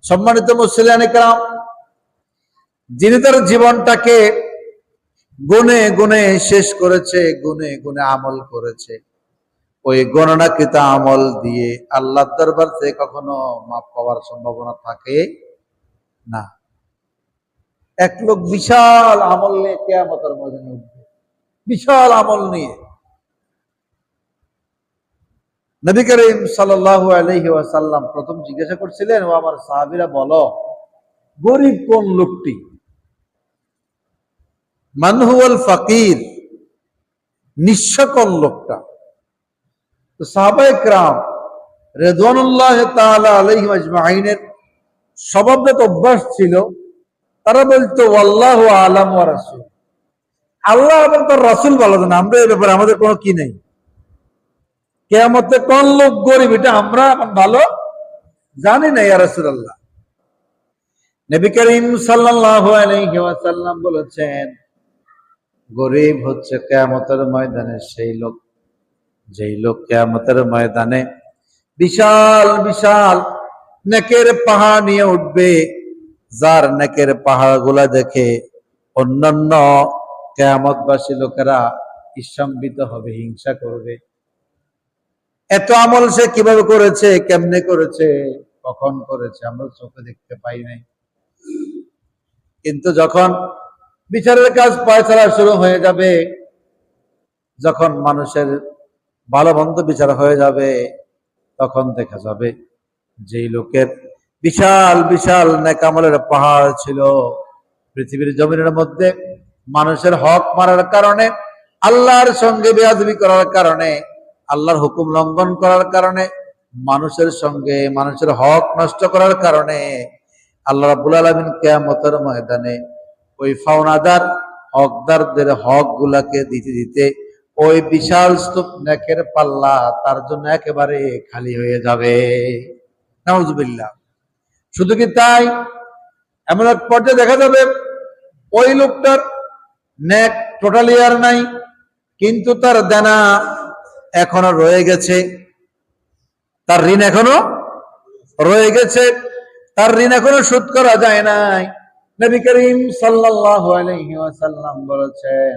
সম্মানিত মুসলিয়ান ইকরাম, যিনি তার জীবনটাকে গুনে গুনে শেষ করেছে, গুনে গুনে আমল করেছে, ওই গণনাকৃত আমল দিয়ে আল্লাহর দরবার থেকে কখনো মাফ পাওয়ার সম্ভাবনা থাকে না। এক লোক বিশাল আমল নিয়ে কিয়ামতের ময়দানে উঠবে, বিশাল আমল নিয়ে। নবী করিম সাল্লাল্লাহু আলাইহি ওয়াসাল্লাম প্রথম জিজ্ঞাসা করছিলেন, ও আমার সাহাবীরা, বলো গরিব কোন লোকটি? মান হুয়াল ফাকির, নিঃস্ব কোন লোকটা? তো সাহাবায়ে কেরাম রিদওয়ানুল্লাহি তাআলা আলাইহিম আজমাইনের স্বভাবগত অভ্যাস ছিল, তারা বলতো আল্লাহু আ'লাম ওয়া রাসূল, আল্লাহ এবং তার রাসূল ভালো জানেন, আমরা এই ব্যাপারে আমাদের কোনো কি নেই। কিয়ামতে কোন লোক গরিব এটা আমরা ভালো জানি না ইয়া রাসূলুল্লাহ। নবী করিম সাল্লাল্লাহু আলাইহি ওয়াসাল্লাম বলেছেন, গরিব হচ্ছে কিয়ামতের ময়দানে সেই লোক, যেই লোক কিয়ামতের ময়দানে বিশাল বিশাল নেকের পাহাড় নিয়ে উঠবে, যার নেকের পাহাড় গুলা দেখে অন্যান্য কিয়ামতবাসী লোকেরা ঈর্ষান্বিত হবে, হিংসা করবে। এত আমল সে কিভাবে করেছে, কেমনে করেছে, কখন করেছে, আমরা চোখে দেখতে পাই নাই। কিন্তু যখন বিচারের কাজ ফয়সালা শুরু হয়ে যাবে, যখন মানুষের ভালো মন্দ বিচার হয়ে যাবে, তখন দেখা যাবে যেই লোকের বিশাল বিশাল নেক আমলের পাহাড় ছিল, পৃথিবীর জমিনের মধ্যে মানুষের হক মারার কারণে, আল্লাহর সঙ্গে বেয়াদবি করার কারণে, আল্লাহর হুকুম লঙ্ঘন করার কারণে, মানুষের সঙ্গে মানুষের হক নষ্ট করার কারণে আল্লাহ রাব্বুল আলামিন কিয়ামতের ময়দানে ওই ফাওনাদার হকদারদের হক গুলাকে দিতে দিতে ওই বিশাল স্তূপ নেকের পাল্লা তার জন্য একেবারে খালি হয়ে যাবে। নাউজুবিল্লাহ। শুধু কি তাই, এমন এক পর্যায়ে দেখা যাবে ওই লোকটার নেক টোটালি আর নাই, কিন্তু তার দেনা এখনো রয়ে গেছে, তার ঋণ এখনো রয়ে গেছে, তার ঋণ এখনো শোধ করা যায় নাই। নবী করিম সাল্লাল্লাহু আলাইহি ওয়াসাল্লাম বলেছেন,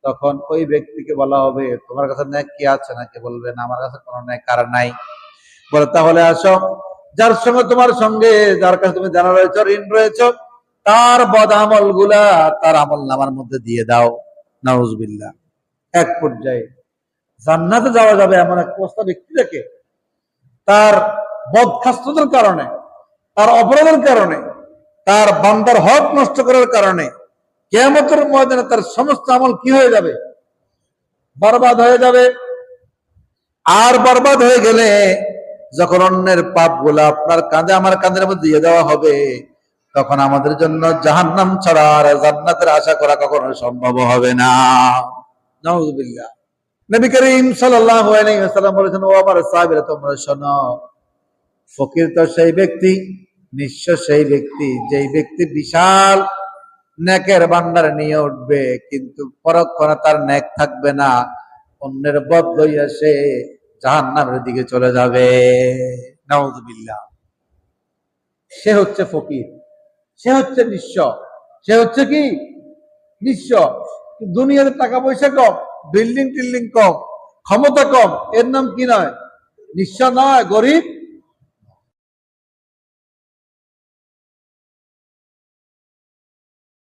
তখন ওই ব্যক্তিকে বলা হবে, তোমার কাছে নেক কি আছে নাকি? বলবে না, আমার কাছে কোনো নেক আর নাই। বলে, তাহলে আসো, যার সঙ্গে তোমার সঙ্গে, যার কাছে তুমি জানা রয়েছে, ঋণ রয়েছে, তার বদ আমল গুলা তার আমল নামার মধ্যে দিয়ে দাও। নাউজুবিল্লাহ। এক পর্যায়ে জান্নাতে যাওয়া যাবে এমন এক অবস্থা ব্যক্তি থেকে, তার বদখাস্ততার কারণে, তার অপরাধের কারণে, তার বান্দার হক নষ্ট করার কারণে কিয়ামতের ময়দানে তার সমস্ত আমল কি হয়ে যাবে? বরবাদ হয়ে যাবে। আর বরবাদ হয়ে গেলে যখন অন্যের পাপ গুলা আপনার কাঁধে আমার কাঁধের মধ্যে দিয়ে দেওয়া হবে, তখন আমাদের জন্য জাহান্নাম ছাড়া আর জান্নাতের আশা করা কখনো সম্ভব হবে না। নাউজুবিল্লাহ। নবী করিম সাল্লাল্লাহু আলাইহি ওয়াসাল্লাম বলেছেন, ও আমার সাহাবীরা, তোমরা শোনো, ফকির তো সেই ব্যক্তি, নিঃস্ব সেই ব্যক্তি, যেই ব্যক্তি বিশাল নেকের ভান্ডার নিয়ে উঠবে, কিন্তু পরক্ষণে তার নেক থাকবে না, অন্যের বদ লইয়া সে জাহান্নামের দিকে চলে যাবে। নাউজুবিল্লাহ। সে হচ্ছে ফকির, সে হচ্ছে নিঃস্ব, সে হচ্ছে কি নিঃস্ব। দুনিয়াতে টাকা পয়সা কম, বিল্ডিং টিল্ডিং কম, ক্ষমতা কম, এর নাম কি নয়? নিঃস্ব নয়, গরিব